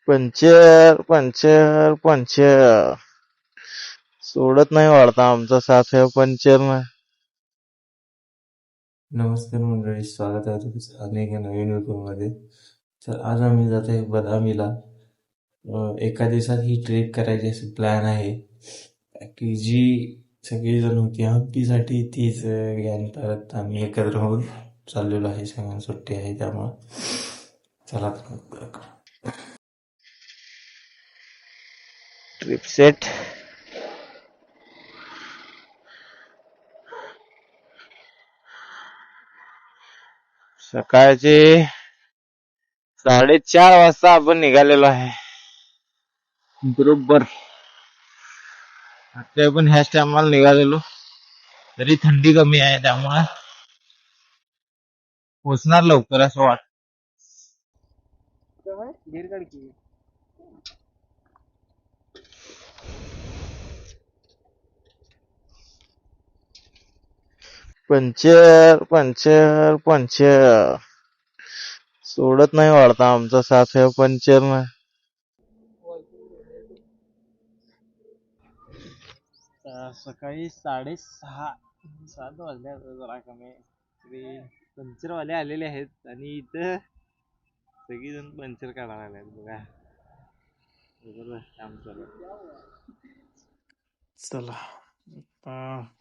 Puncture puncture puncture सोडत नाही वाढता आमचा साथ आहे पंचर ना. नमस्कार मंडळी, स्वागत आहे तुमचं अनेक नवीन व्हिडिओमध्ये. तर आज आम्ही जात आहे बदामीला. एका दिवसात ही ट्रेक करायची असं प्लॅन आहे की जी सगळीजण होती हंपीसाठी तीच गॅन परत आम्ही एकत्र होऊन चाललेलो आहे. सगळ्यांना सुट्टी आहे त्यामुळं चला तर. Trip set. सकाळचे 4:30 वाजता आपण निघालेलो आहे बरोबर. आता पण ह्याच टायमाला निघालेलो तरी थंडी कमी आहे त्यामुळे पोचणार लवकर असं वाटत. पंचर पंचर पंचर सोडत नाही वाढता आमचा साथ आहे पंचर ना. सकाळी 6:30 वाजल्या जरा कमी तरी पंचरवाले आलेले आहेत आणि इथं सगळीजण पंचर काढायला आले बघा. बरोबर काम चालू. चला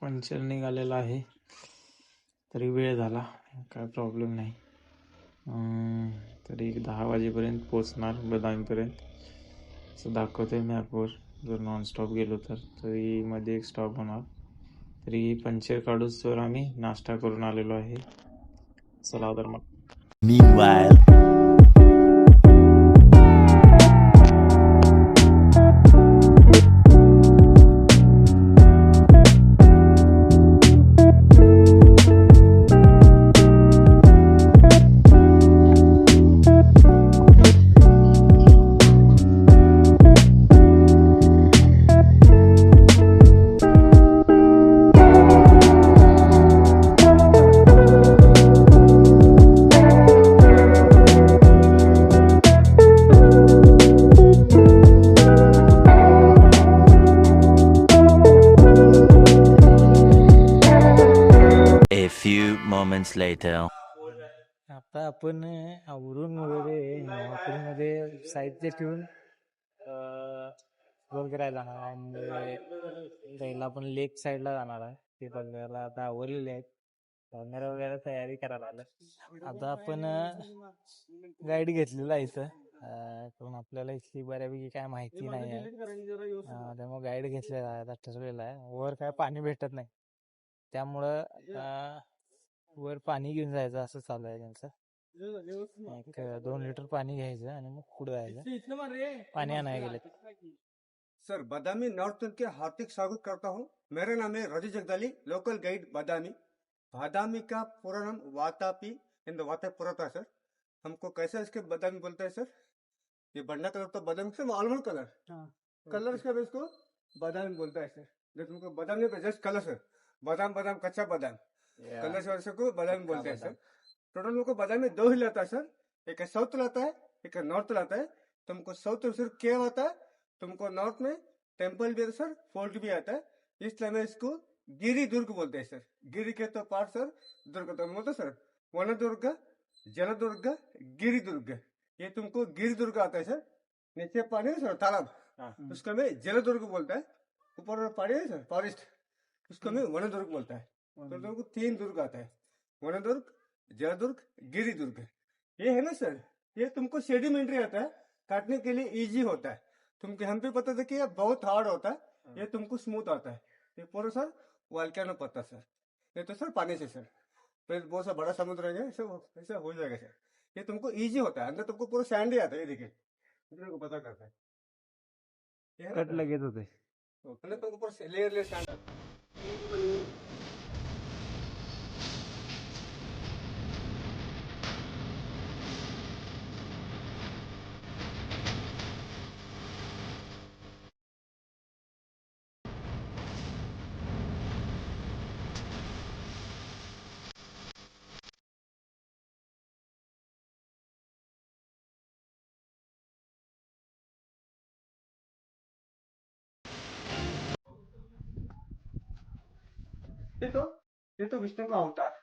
पंचर निघालेला आहे तरी वेळ झाला, काय प्रॉब्लेम नाही. तरी 10 वाजेपर्यंत पोचणार बदामीपर्यंत असं दाखवतोय मॅपवर. जर नॉनस्टॉप गेलो तर तरी मध्ये एक स्टॉप होणार. तरी पंचर काढूच तर आम्ही नाश्ता करून आलेलो आहे. चला तर मग. moments later. आता आपण आवरून वगैरे नवापूरमध्ये साहित्य ठेवून गोल करायला जाणार आहे. म्हणजे पहिला आपण लेक साईडला जाणार आहे, ते बघायला आता आवरलेले आहेत. कॅमेरा वगैरे तयारी करायला आलं. आता आपण गाईड घेतलेला आहे इथं, कारण आपल्याला इथली बऱ्यापैकी काय माहिती नाही आहे. त्यामुळे गाईड घेतलेला आहे, आता ठरलेला आहे. वर काय पाणी भेटत नाही त्यामुळं वर पाणी घेऊन जायचं असं चालू आहे त्यांचं. 2 लिटर पाणी घ्यायचं आणि मग पुढे जायचं. पाणी आणायला गेले. सर, बदामी नॉर्थ के हार्दिक स्वागत करता हूँ. मेरा नाम है रजत जगदाली, लोकल गाइड बदामी. बदामी का पूरा नाम वातापी इन द वातापुरा था सर. हमको कैसे इसके बदामी बोलता है सर? ये बंडा कलर तो बदामी से मालूम कलर इसका इसको बदामी बोलता है सर. जैसे तुमको बदामी पे जस्ट कलर सर, बादाम कच्चा बादाम कलर से वैसे को बादामी बोलते हैं सर. टोटल हमको बादामी 2 ही लाता है सर. एक साउथ लाता है, एक नॉर्थ लाता है. तुमको साउथ में सिर्फ केव आता है, तुमको नॉर्थ में टेम्पल भी आता है सर, फोर्ट भी आता है. इसलिए मैं इसको गिरी दुर्ग बोलते हैं सर. गिरी के तो पार्ट सर, दुर्ग तो बोलते सर. वन दुर्ग, जल दुर्ग, गिरी दुर्ग. ये तुमको गिरी दुर्ग आता है सर. नीचे पानी है सर, तालाब, उसको मैं जल दुर्ग बोलता है. ऊपर पानी है सर, फॉरेस्ट, उसको मैं वन दुर्ग बोलता है. तो तुमको 3 दुर्ग आता है, वन दुर्ग, जलदुर्ग, गिरी दुर्ग. ये है ना सर, ये तुमको सेडिमेंट्री आता है, काटने के लिए इजी होता है. तुमको हम पे पता था कि ये बहुत हार्ड होता है, ये तुमको स्मूथ आता है. ये पूरा सर वॉल्केनो पत्ता सर. ये तो सर पानी से सर, फिर बहुत सा बड़ा समुद्र है, ऐसा हो जाएगा सर. ये तुमको इजी होता है. अंदर तुमको पूरा सैंड ही आता है. ये देखिए, को पता करता है, कट लगेच होते. अंदर तुमको पूरा लेयर सैंड. ये तो विष्णु का अवतार।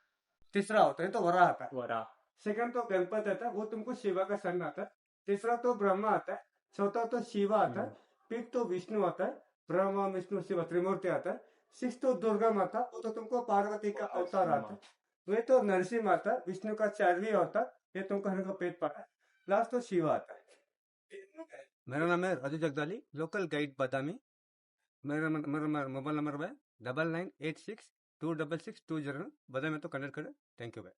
तीसरा अवतार, ये तो वरा आता है। वरा सेकंड तो गणपति आता है, वो तुमको शिवा का सन आता है। तीसरा तो ब्रह्मा आता है। चौथा तो शिवा आता है। फिफ्थ तो विष्णु आता है, ब्रह्मा विष्णु शिवा त्रिमूर्ति आता है। सिक्स तो दुर्गा माता, वो तो तुमको पार्वती का अवतार आता है। वे तो नरसिंह माता, विष्णु का 4वीं अवतार, ये तुमको हर को पेट पाता है। लास्ट तो शिवा आता है। मेरा नाम है राजू जगदाली, लोकल गाइड बादामी। मेरा मोबाइल नंबर है 9986266200। बादामी तो कनेक्ट करें। थैंक यू भाई।